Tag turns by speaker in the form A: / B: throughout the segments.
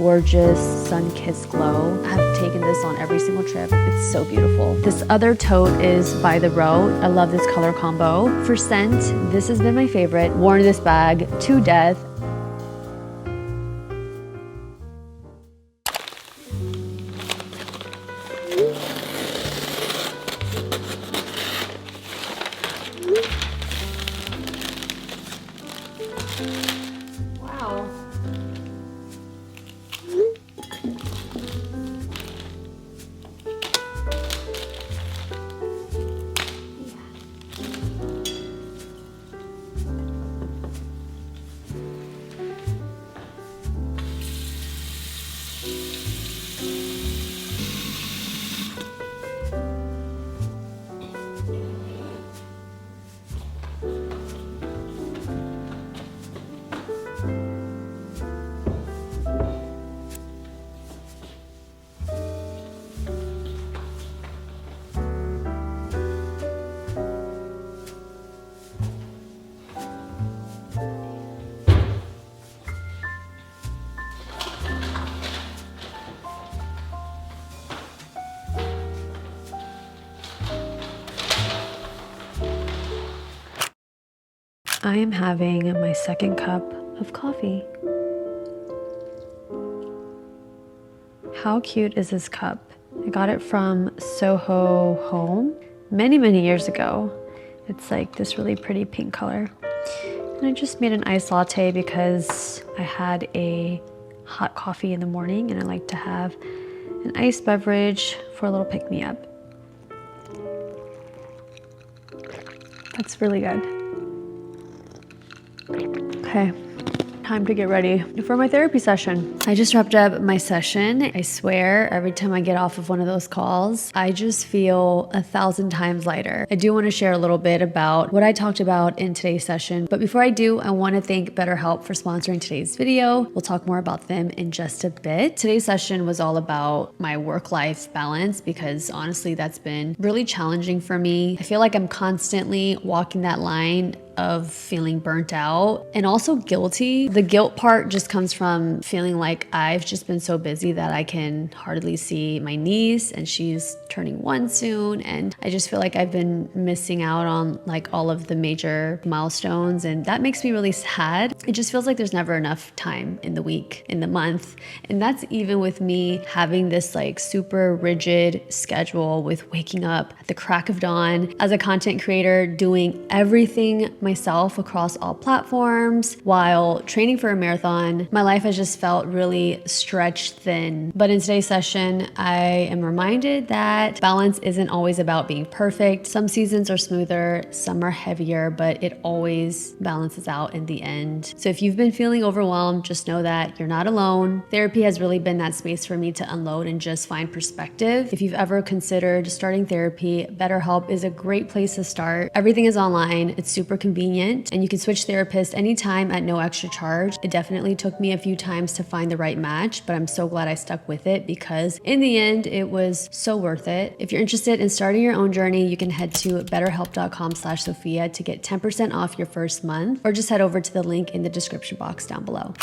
A: gorgeous sun-kissed glow. I have taken this on every single trip. It's so beautiful. This other tote is by the row. I love this color combo. For scent, this has been my favorite. Worn this bag to death. Wow. I am having my second cup of coffee. How cute is this cup? I got it from Soho Home many years ago. It's like this really pretty pink color. And I just made an iced latte because I had a hot coffee in the morning and I like to have an iced beverage for a little pick-me-up. That's really good. Okay, time to get ready for my therapy session. I just wrapped up my session. I swear, every time I get off of one of those calls, I just feel 1,000 times lighter. I do want to share a little bit about what I talked about in today's session, but before I do, I want to thank BetterHelp for sponsoring today's video. We'll talk more about them in just a bit. Today's session was all about my work-life balance because honestly, that's been really challenging for me. I feel like I'm constantly walking that line of feeling burnt out and also guilty. The guilt part just comes from feeling like I've just been so busy that I can hardly see my niece and she's turning 1 soon. And I just feel like I've been missing out on like all of the major milestones. And that makes me really sad. It just feels like there's never enough time in the week, in the month. And that's even with me having this like super rigid schedule with waking up at the crack of dawn as a content creator, doing everything myself across all platforms while training for a marathon. My life has just felt really stretched thin. But in today's session, I am reminded that balance isn't always about being perfect. Some seasons are smoother, some are heavier, but it always balances out in the end. So if you've been feeling overwhelmed, just know that you're not alone. Therapy has really been that space for me to unload and just find perspective. If you've ever considered starting therapy, BetterHelp is a great place to start. Everything is online. It's super convenient and you can switch therapists anytime at no extra charge. It definitely took me a few times to find the right match, but I'm so glad I stuck with it because in the end, it was so worth it. If you're interested in starting your own journey, you can head to betterhelp.com/Sophia to get 10% off your first month, or just head over to the link in the description box down below.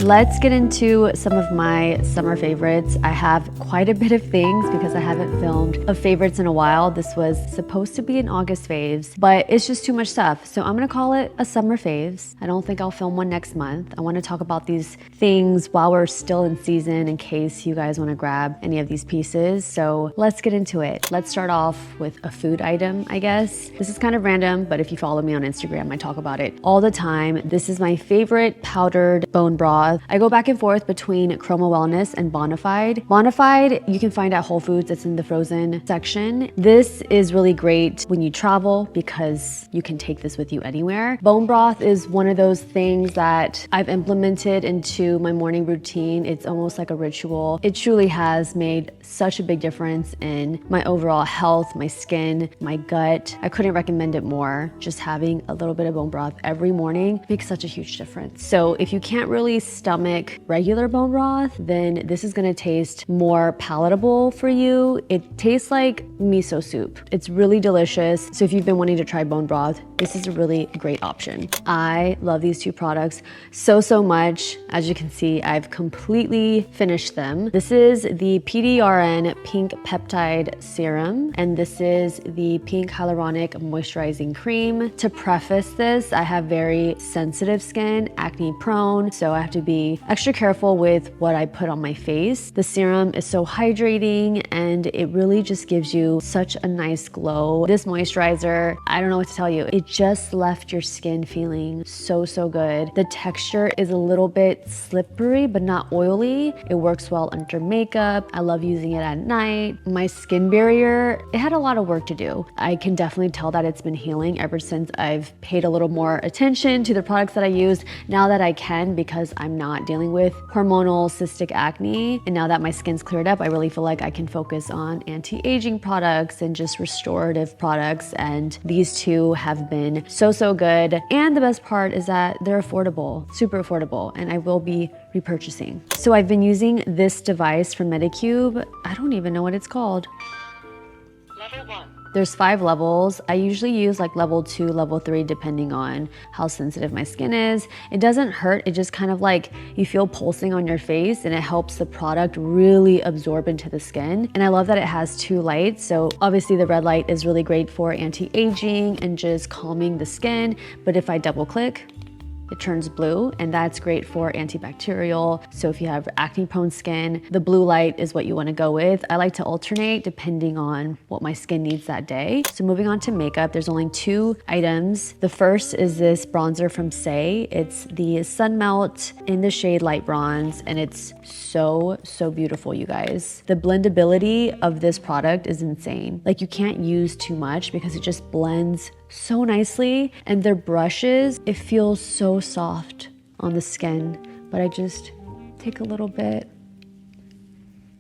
A: Let's get into some of my summer favorites. I have quite a bit of things because I haven't filmed a favorites in a while. This was supposed to be an August faves, but it's just too much stuff. So I'm gonna call it a summer faves. I don't think I'll film one next month. I wanna talk about these things while we're still in season in case you guys wanna grab any of these pieces. So let's get into it. Let's start off with a food item, I guess. This is kind of random, but if you follow me on Instagram, I talk about it all the time. This is my favorite powdered bone broth. I go back and forth between Chroma Wellness and Bonafide. Bonafide, you can find at Whole Foods. It's in the frozen section. This is really great when you travel because you can take this with you anywhere. Bone broth is one of those things that I've implemented into my morning routine. It's almost like a ritual. It truly has made such a big difference in my overall health, my skin, my gut. I couldn't recommend it more. Just having a little bit of bone broth every morning makes such a huge difference. So if you can't really stomach regular bone broth, then this is gonna taste more palatable for you. It tastes like miso soup. It's really delicious. So if you've been wanting to try bone broth, this is a really great option. I love these two products so much. As you can see, I've completely finished them. This is the PDRN Pink Peptide Serum, and this is the Pink Hyaluronic Moisturizing Cream. To preface this, I have very sensitive skin, acne prone, so I have to be extra careful with what I put on my face. The serum is so hydrating and it really just gives you such a nice glow. This moisturizer, I don't know what to tell you. It just left your skin feeling so good. The texture is a little bit slippery, but not oily. It works well under makeup. I love using it at night. My skin barrier, it had a lot of work to do. I can definitely tell that it's been healing ever since I've paid a little more attention to the products that I use now that I can, because I'm not dealing with hormonal cystic acne. And now that my skin's cleared up, I really feel like I can focus on anti-aging products and just restorative products. And these two have been so good. And the best part is that they're affordable, super affordable, and I will be repurchasing. So I've been using this device from Medicube. I don't even know what it's called.
B: Level 1.
A: There's 5 levels. I usually use like level 2, level 3, depending on how sensitive my skin is. It doesn't hurt. It just kind of like, you feel pulsing on your face and it helps the product really absorb into the skin. And I love that it has 2 lights. So obviously the red light is really great for anti-aging and just calming the skin. But if I double click, it turns blue, and that's great for antibacterial. So if you have acne prone skin, the blue light is what you want to go with. I like to alternate depending on what my skin needs that day. So moving on to makeup, there's only 2 items. The first is this bronzer from Say. It's the Sun Melt in the shade Light Bronze, and it's so beautiful, you guys. The blendability of this product is insane. Like, you can't use too much because it just blends so nicely, and their brushes, it feels so soft on the skin, but I just take a little bit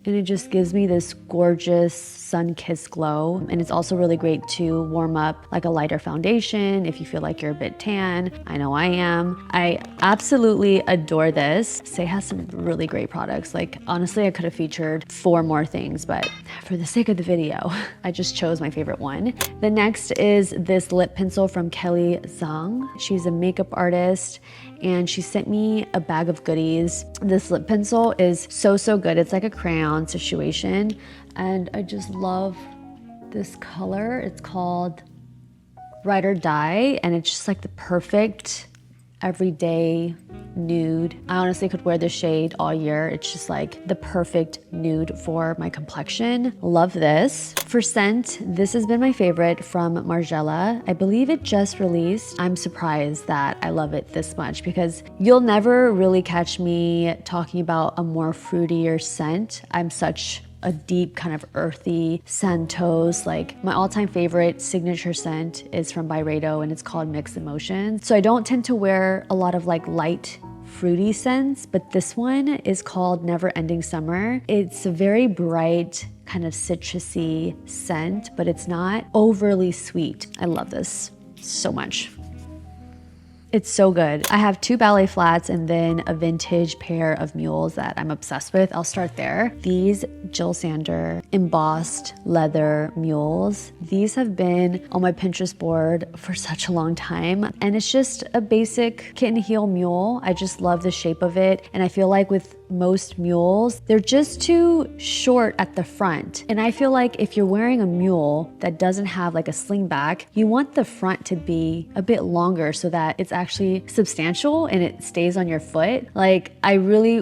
A: and it just gives me this gorgeous sun-kissed glow. And it's also really great to warm up like a lighter foundation if you feel like you're a bit tan. I know I am. I absolutely adore this. Say has some really great products. Like, honestly, I could have featured 4 more things, but for the sake of the video, I just chose my favorite one. The next is this lip pencil from Kelly Zhang. She's a makeup artist and she sent me a bag of goodies. This lip pencil is so good. It's like a crayon situation, and I just love this color. It's called Ride or Die, and it's just like the perfect everyday nude. I honestly could wear this shade all year. It's just like the perfect nude for my complexion. Love this. For scent, this has been my favorite from Margiela. I believe it just released. I'm surprised that I love it this much because you'll never really catch me talking about a more fruitier scent. I'm such a deep kind of earthy Santos. Like, my all-time favorite signature scent is from Byredo and it's called Mixed Emotions. So I don't tend to wear a lot of like light fruity scents, but this one is called Never Ending Summer. It's a very bright kind of citrusy scent, but it's not overly sweet. I love this so much. It's so good. I have 2 ballet flats and then a vintage pair of mules that I'm obsessed with. I'll start there. These Jill Sander embossed leather mules. These have been on my Pinterest board for such a long time. And it's just a basic kitten heel mule. I just love the shape of it. And I feel like with most mules, they're just too short at the front. And I feel like if you're wearing a mule that doesn't have like a sling back, you want the front to be a bit longer so that it's actually substantial and it stays on your foot. Like, I really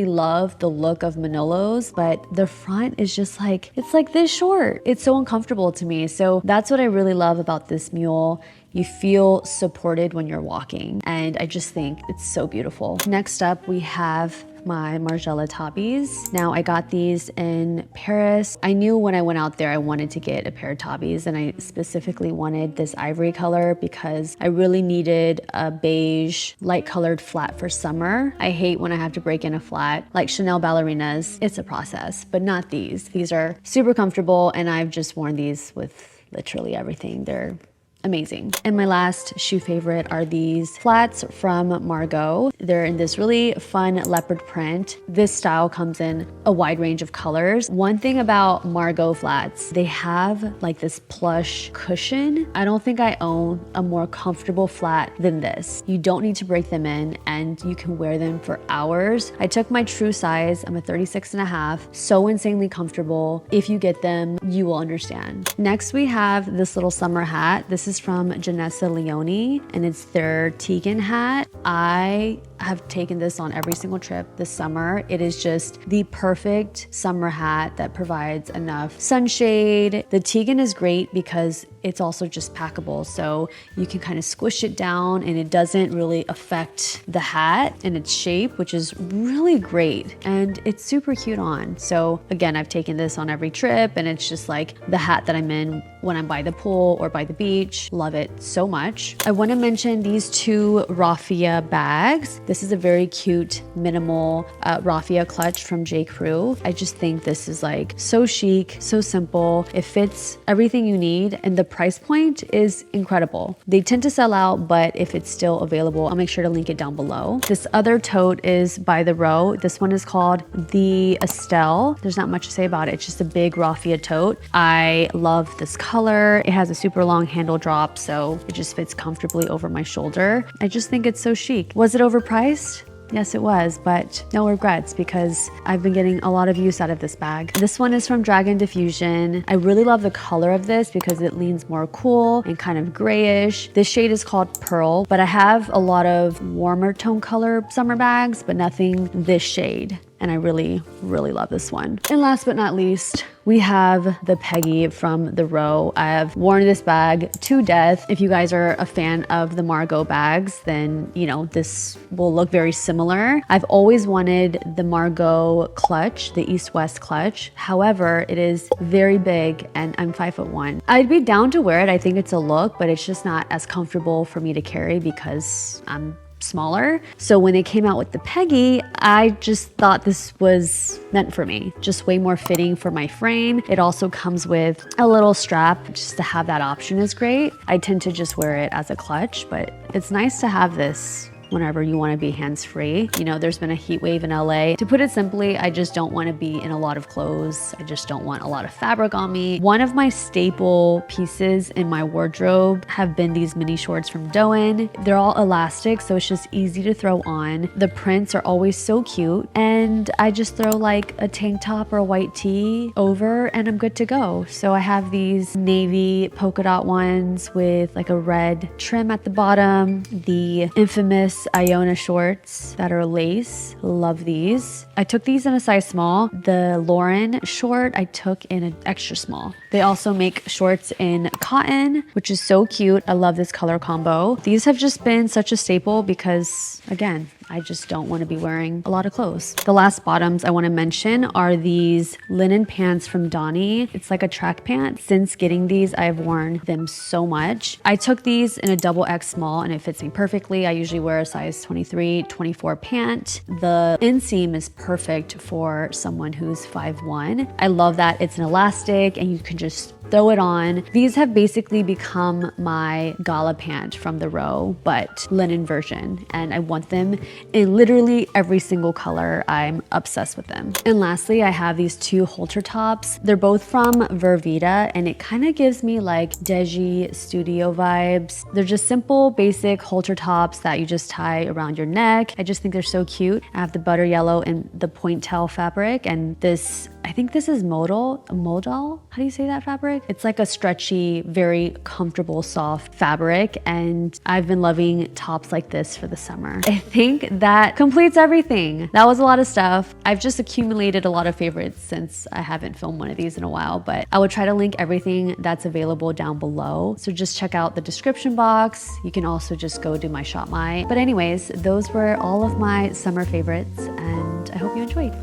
A: love the look of Manolos, but the front is just like, it's like this short. It's so uncomfortable to me. So that's what I really love about this mule. You feel supported when you're walking, and I just think it's so beautiful. Next up, we have my Margiela Tabis. Now, I got these in Paris. I knew when I went out there I wanted to get a pair of Tabis, and I specifically wanted this ivory color because I really needed a beige light colored flat for summer. I hate when I have to break in a flat. Like Chanel ballerinas, it's a process, but not these. These are super comfortable, and I've just worn these with literally everything. They're amazing. And my last shoe favorite are these flats from Margot. They're in this really fun leopard print. This style comes in a wide range of colors. One thing about Margot flats, they have like this plush cushion. I don't think I own a more comfortable flat than this. You don't need to break them in, and you can wear them for hours. I took my true size. I'm a 36.5. So insanely comfortable. If you get them, you will understand. Next, we have this little summer hat. This is from Janessa Leone, and it's their Tegan hat. I have taken this on every single trip this summer. It is just the perfect summer hat that provides enough sunshade. The Tegan is great because it's also just packable, so you can kind of squish it down and it doesn't really affect the hat and its shape, which is really great, and it's super cute on. So again, I've taken this on every trip, and it's just like the hat that I'm in when I'm by the pool or by the beach. Love it so much. I want to mention these 2 raffia bags. This is a very cute minimal raffia clutch from J. Crew. I just think this is like so chic, so simple. It fits everything you need, and the price point is incredible. They tend to sell out, but if it's still available, I'll make sure to link it down below. This other tote is by The Row. This one is called the Estelle. There's not much to say about it. It's just a big raffia tote. I love this color. It has a super long handle drop, so it just fits comfortably over my shoulder. I just think it's so chic. Was it overpriced? Yes, it was, but no regrets because I've been getting a lot of use out of this bag. This one is from Dragon Diffusion. I really love the color of this because it leans more cool and kind of grayish. This shade is called Pearl, but I have a lot of warmer tone color summer bags, but nothing this shade. And I really love this one. And last but not least, we have the Peggy from The Row. I have worn this bag to death. If you guys are a fan of the Margot bags, then you know this will look very similar. I've always wanted the Margot clutch, the East-West clutch. However, it is very big and I'm 5'1". I'd be down to wear it. I think it's a look, but it's just not as comfortable for me to carry because I'm smaller. So when they came out with the Peggy, I just thought this was meant for me. Just way more fitting for my frame. It also comes with a little strap. Just to have that option is great. I tend to just wear it as a clutch, but it's nice to have this whenever you want to be hands-free. You know, there's been a heat wave in LA. To put it simply, I just don't want to be in a lot of clothes. I just don't want a lot of fabric on me. One of my staple pieces in my wardrobe have been these mini shorts from Doen. They're all elastic, so it's just easy to throw on. The prints are always so cute, and I just throw like a tank top or a white tee over and I'm good to go. So I have these navy polka dot ones with like a red trim at the bottom, the infamous Iona shorts that are lace. Love these. I took these in a size small. The Lauren short I took in an extra small. They also make shorts in cotton, which is so cute. I love this color combo. These have just been such a staple because, again, I just don't want to be wearing a lot of clothes. The last bottoms I want to mention are these linen pants from Donnie. It's like a track pant. Since getting these, I've worn them so much. I took these in a XXX small and it fits me perfectly. I usually wear a size 23, 24 pant. The inseam is perfect for someone who's 5'1". I love that it's an elastic and you can just throw it on. These have basically become my gala pant from the row, but linen version. And I want them in literally every single color. I'm obsessed with them. And lastly, I have these two halter tops. They're both from Vervita, and it kind of gives me like Deji Studio vibes. They're just simple, basic halter tops that you just tie around your neck. I just think they're so cute. I have the butter yellow and the point tail fabric, and this, I think this is modal. How do you say that fabric? It's like a stretchy, very comfortable, soft fabric, and I've been loving tops like this for the summer. I think that completes everything. That was a lot of stuff. I've just accumulated a lot of favorites since I haven't filmed one of these in a while, but I will try to link everything that's available down below. So just check out the description box. You can also just go to my Shop My. But anyways, those were all of my summer favorites, and I hope you enjoyed.